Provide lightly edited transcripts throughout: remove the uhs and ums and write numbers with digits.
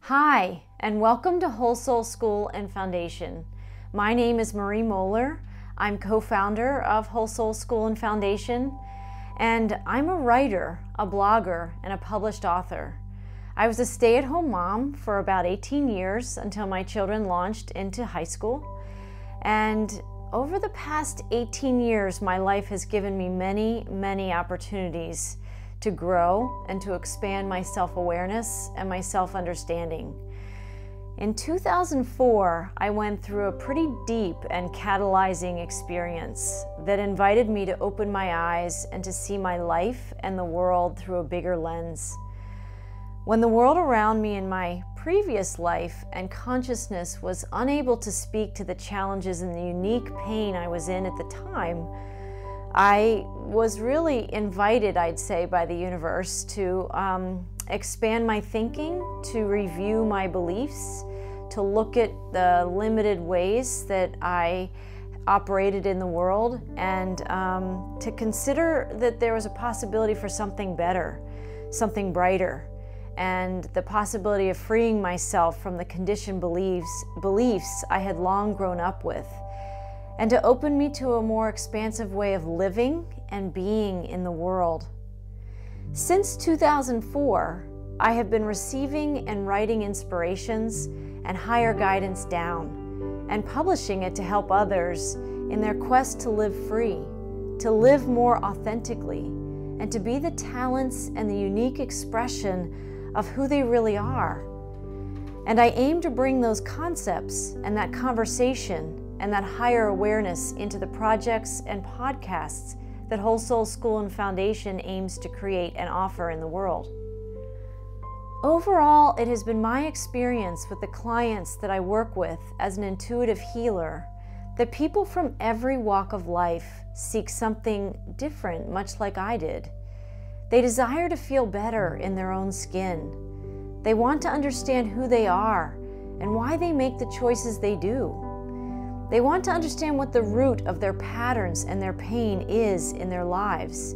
Hi, and welcome to Whole Soul School and Foundation. My name is Marie Mohler. I'm co-founder of Whole Soul School and Foundation, and I'm a writer, a blogger, and a published author. I was a stay-at-home mom for about 18 years until my children launched into high school. And over the past 18 years, my life has given me many opportunities to grow and to expand my self-awareness and my self-understanding. In 2004, I went through a pretty deep and catalyzing experience that invited me to open my eyes and to see my life and the world through a bigger lens. When the world around me in my previous life and consciousness was unable to speak to the challenges and the unique pain I was in at the time, I was really invited, I'd say, by the universe to expand my thinking, to review my beliefs, to look at the limited ways that I operated in the world, and to consider that there was a possibility for something better, something brighter, and the possibility of freeing myself from the conditioned beliefs I had long grown up with, and to open me to a more expansive way of living and being in the world. Since 2004, I have been receiving and writing inspirations and higher guidance down, and publishing it to help others in their quest to live free, to live more authentically, and to be the talents and the unique expression of who they really are. And I aim to bring those concepts and that conversation and that higher awareness into the projects and podcasts that Whole Soul School and Foundation aims to create and offer in the world. Overall, it has been my experience with the clients that I work with as an intuitive healer that people from every walk of life seek something different, much like I did. They desire to feel better in their own skin. They want to understand who they are and why they make the choices they do. They want to understand what the root of their patterns and their pain is in their lives,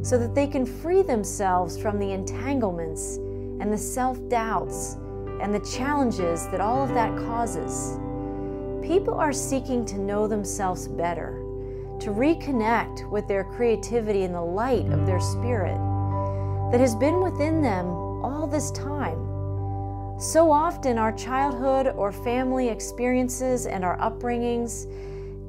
so that they can free themselves from the entanglements and the self-doubts and the challenges that all of that causes. People are seeking to know themselves better, to reconnect with their creativity and the light of their spirit that has been within them all this time. So often our childhood or family experiences and our upbringings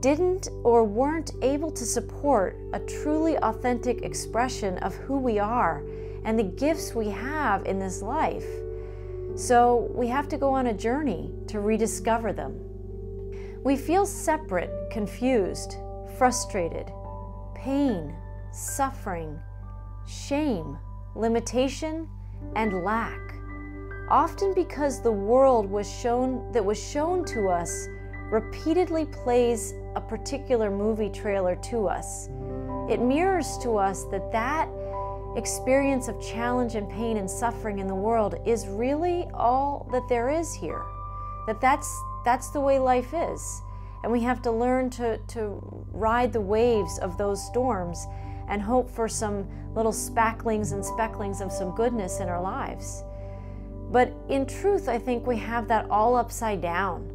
didn't or weren't able to support a truly authentic expression of who we are and the gifts we have in this life. So we have to go on a journey to rediscover them. We feel separate, confused, frustrated, pain, suffering, shame, limitation, and lack. Often because the world was shown to us repeatedly plays a particular movie trailer to us. It mirrors to us that experience of challenge and pain and suffering in the world is really all that there is here. That's the way life is. And we have to learn to ride the waves of those storms and hope for some little spacklings and specklings of some goodness in our lives. But in truth, I think we have that all upside down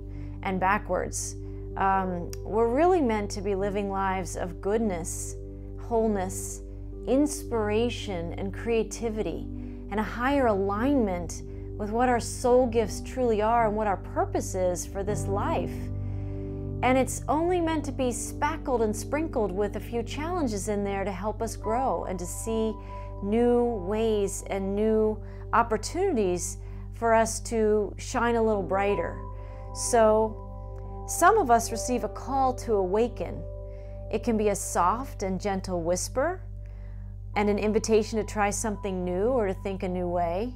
and backwards. We're really meant to be living lives of goodness, wholeness, inspiration, and creativity, and a higher alignment with what our soul gifts truly are and what our purpose is for this life. And it's only meant to be spackled and sprinkled with a few challenges in there to help us grow and to see new ways and new opportunities for us to shine a little brighter. So some of us receive a call to awaken. It can be a soft and gentle whisper and an invitation to try something new or to think a new way.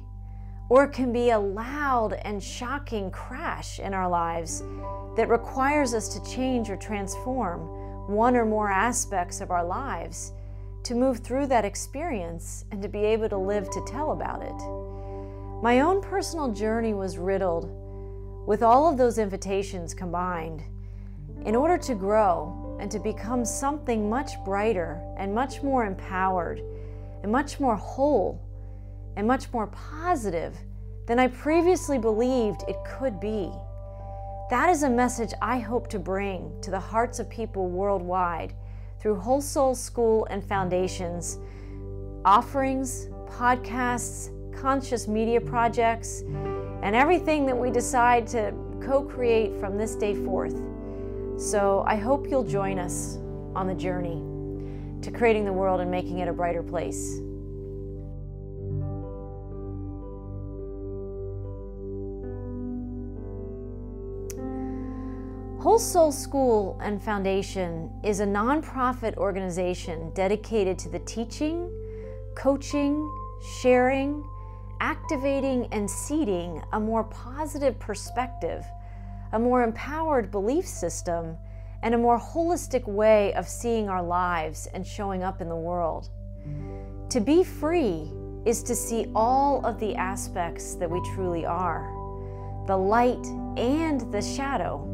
Or it can be a loud and shocking crash in our lives that requires us to change or transform one or more aspects of our lives to move through that experience and to be able to live to tell about it. My own personal journey was riddled with all of those invitations combined. In order to grow and to become something much brighter and much more empowered and much more whole and much more positive than I previously believed it could be. That is a message I hope to bring to the hearts of people worldwide through Whole Soul School and Foundation's offerings, podcasts, conscious media projects, and everything that we decide to co-create from this day forth. So I hope you'll join us on the journey to creating the world and making it a brighter place. Whole Soul School and Foundation is a nonprofit organization dedicated to the teaching, coaching, sharing, activating, and seeding a more positive perspective, a more empowered belief system, and a more holistic way of seeing our lives and showing up in the world. To be free is to see all of the aspects that we truly are, the light and the shadow,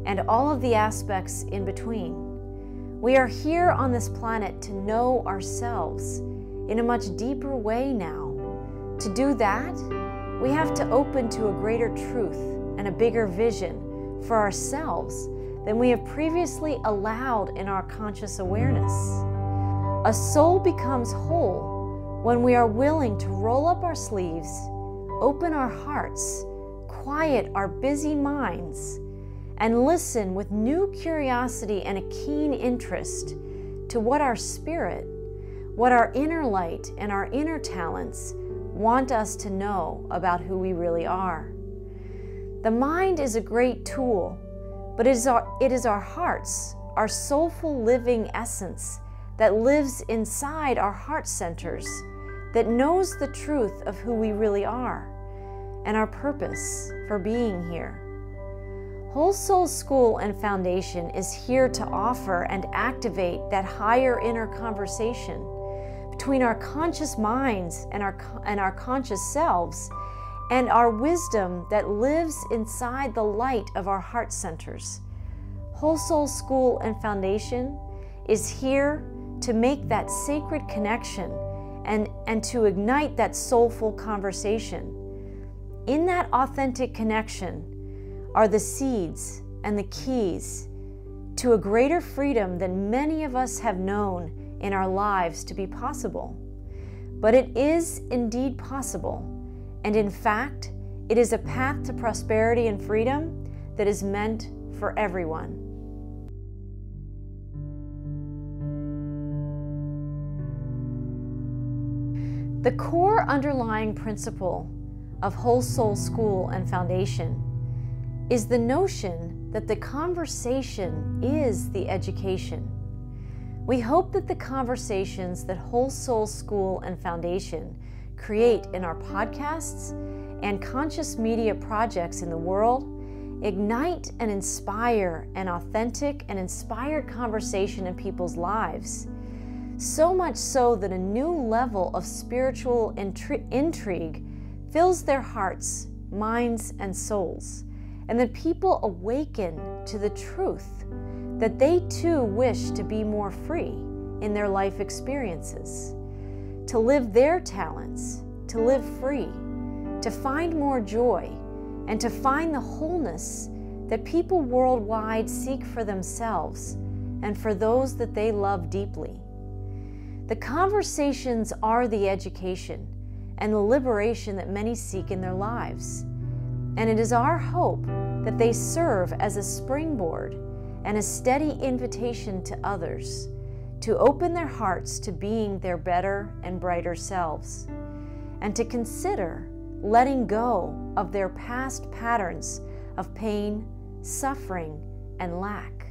and all of the aspects in between. We are here on this planet to know ourselves in a much deeper way now. To do that, we have to open to a greater truth and a bigger vision for ourselves than we have previously allowed in our conscious awareness. A soul becomes whole when we are willing to roll up our sleeves, open our hearts, quiet our busy minds, and listen with new curiosity and a keen interest to what our spirit, what our inner light and our inner talents want us to know about who we really are. The mind is a great tool, but it is our hearts, our soulful living essence that lives inside our heart centers, that knows the truth of who we really are and our purpose for being here. Whole Soul School and Foundation is here to offer and activate that higher inner conversation between our conscious minds and our conscious selves, and our wisdom that lives inside the light of our heart centers. Whole Soul School and Foundation is here to make that sacred connection and to ignite that soulful conversation. In that authentic connection are the seeds and the keys to a greater freedom than many of us have known in our lives to be possible. But it is indeed possible, and in fact, it is a path to prosperity and freedom that is meant for everyone. The core underlying principle of Whole Soul School and Foundation is the notion that the conversation is the education. We hope that the conversations that Whole Soul School and Foundation create in our podcasts and conscious media projects in the world ignite and inspire an authentic and inspired conversation in people's lives, so much so that a new level of spiritual intrigue fills their hearts, minds, and souls, and that people awaken to the truth that they too wish to be more free in their life experiences, to live their talents, to live free, to find more joy, and to find the wholeness that people worldwide seek for themselves and for those that they love deeply. The conversations are the education and the liberation that many seek in their lives. And it is our hope that they serve as a springboard and a steady invitation to others to open their hearts to being their better and brighter selves, and to consider letting go of their past patterns of pain, suffering, and lack.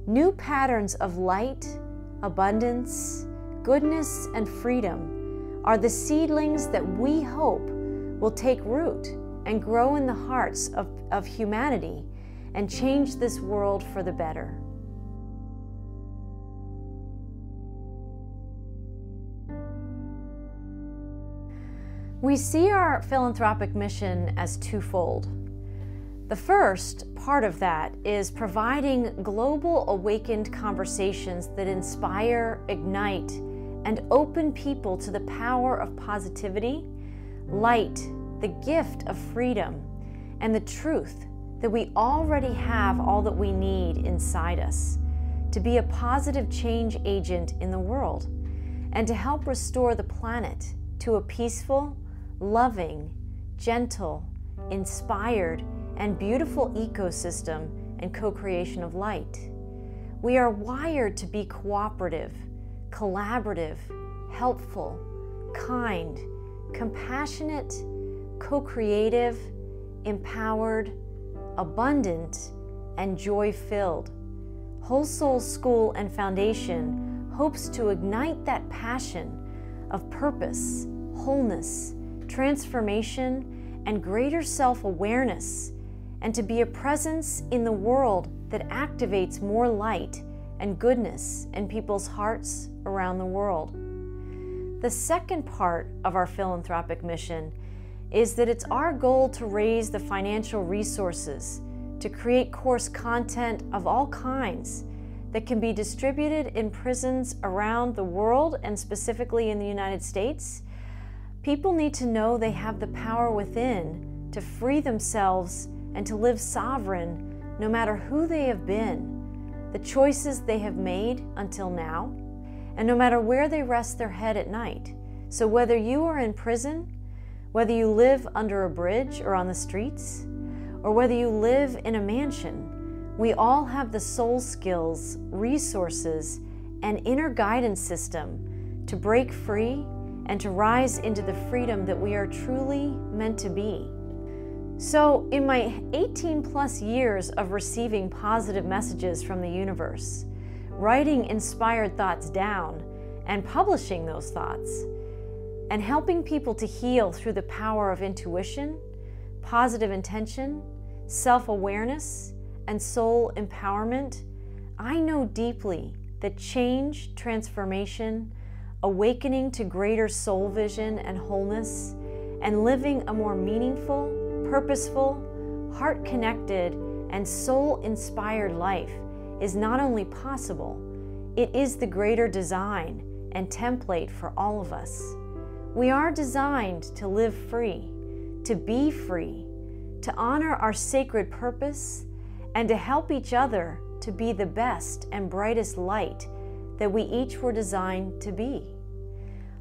New patterns of light, abundance, goodness, and freedom are the seedlings that we hope will take root and grow in the hearts of humanity and change this world for the better. We see our philanthropic mission as twofold. The first part of that is providing global awakened conversations that inspire, ignite, and open people to the power of positivity, light, the gift of freedom, and the truth that we already have all that we need inside us to be a positive change agent in the world and to help restore the planet to a peaceful, loving, gentle, inspired, and beautiful ecosystem and co-creation of light. We are wired to be cooperative, collaborative, helpful, kind, compassionate, co-creative, empowered, abundant, and joy-filled. Whole Soul School and Foundation hopes to ignite that passion of purpose, wholeness, transformation, and greater self-awareness, and to be a presence in the world that activates more light and goodness in people's hearts around the world. The second part of our philanthropic mission is that it's our goal to raise the financial resources to create course content of all kinds that can be distributed in prisons around the world and specifically in the United States. People need to know they have the power within to free themselves and to live sovereign no matter who they have been, the choices they have made until now, and no matter where they rest their head at night. So whether you are in prison, whether you live under a bridge or on the streets, or whether you live in a mansion, we all have the soul skills, resources, and inner guidance system to break free and to rise into the freedom that we are truly meant to be. So in my 18+ years of receiving positive messages from the universe, writing inspired thoughts down and publishing those thoughts, and helping people to heal through the power of intuition, positive intention, self-awareness, and soul empowerment, I know deeply that change, transformation, awakening to greater soul vision and wholeness, and living a more meaningful, purposeful, heart-connected, and soul-inspired life is not only possible, it is the greater design and template for all of us. We are designed to live free, to be free, to honor our sacred purpose, and to help each other to be the best and brightest light that we each were designed to be.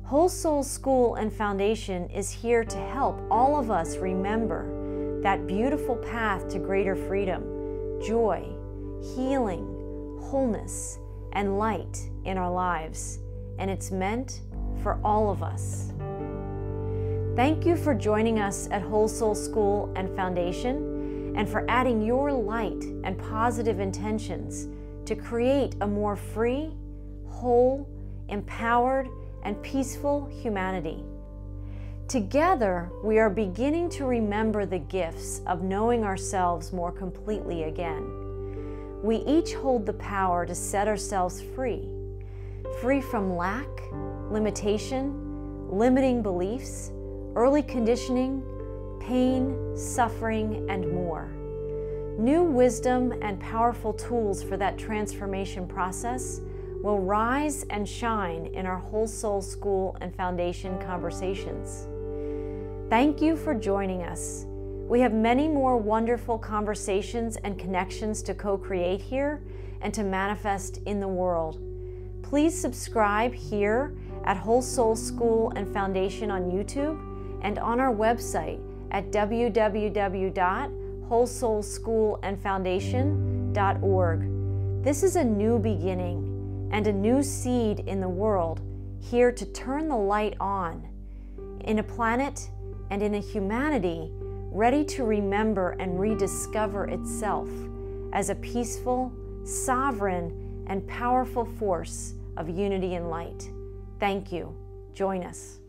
Whole Soul School and Foundation is here to help all of us remember that beautiful path to greater freedom, joy, healing, wholeness, and light in our lives, and it's meant for all of us. Thank you for joining us at Whole Soul School and Foundation, and for adding your light and positive intentions to create a more free, whole, empowered, and peaceful humanity. Together, we are beginning to remember the gifts of knowing ourselves more completely again. We each hold the power to set ourselves free, free from lack, limitation, limiting beliefs, early conditioning, pain, suffering, and more. New wisdom and powerful tools for that transformation process will rise and shine in our Whole Soul School and Foundation conversations. Thank you for joining us. We have many more wonderful conversations and connections to co-create here and to manifest in the world. Please subscribe here at Whole Soul School and Foundation on YouTube and on our website at www.wholesoulschoolandfoundation.org. This is a new beginning and a new seed in the world here to turn the light on in a planet and in a humanity ready to remember and rediscover itself as a peaceful, sovereign, and powerful force of unity and light. Thank you. Join us.